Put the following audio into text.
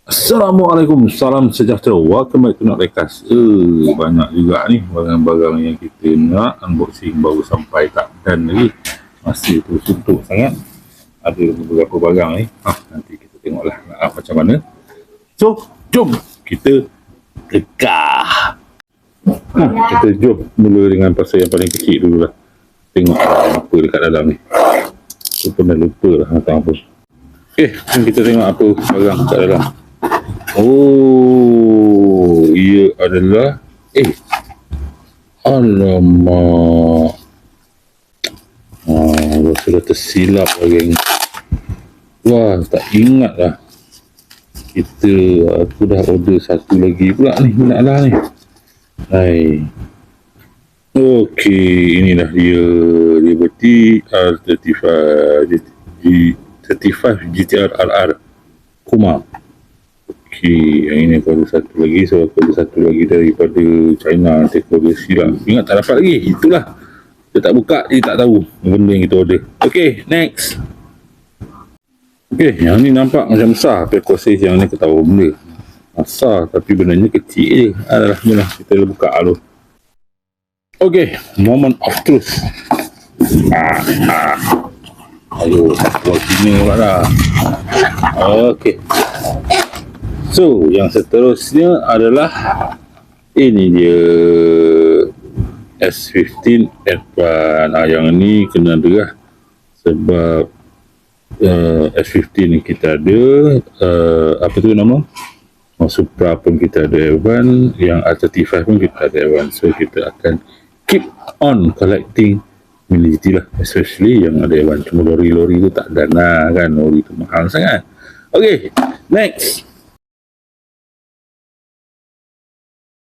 Assalamualaikum, salam sejahtera. Welcome back to Nak Rekas. Banyak juga ni barang-barang yang kita nak unboxing baru sampai tak dan lagi. Masih tersuntuk sangat. Ada beberapa barang ni. Nanti kita tengoklah macam mana. So, jom kita rekah. Kita jom mula dengan pasal yang paling kecil dulu lah. Tengok apa dekat dalam ni. Saya pun dah lupa lah tentang apa. Okay, kita tengok apa barang dekat dalam. Oh, ia adalah alamak. Sudah tersilap lagi. Wah, tak ingat lah. Aku dah order satu lagi pula ni. Naklah ni. Hai. Okey, inilah dia. Dia berarti R35 GTR RR Kuma. Okey, yang ini aku ada satu lagi. So aku ada satu lagi daripada China. Nanti aku ada silap. Ingat tak dapat lagi. Itulah. Dia tak buka, dia tak tahu benda yang kita order. Okey, next. Okey, yang ni nampak macam besar. Tapi aku rasa yang ni aku tahu benda. Besar tapi bendanya kecil je. Alhamdulillah, kita buka dulu. Okey, moment of truth. Ayo, buat sini pula dah. Okey. So, yang seterusnya adalah ini dia S15 Advance. Yang ni kena derah sebab S15 ni kita ada apa tu nama? Supra pun kita ada Advance, yang R35 pun kita ada Advance. So, kita akan keep on collecting mini GT lah, especially yang ada Advance. Cuma lori-lori tu tak dana kan, lori tu mahal sangat. Okay, next.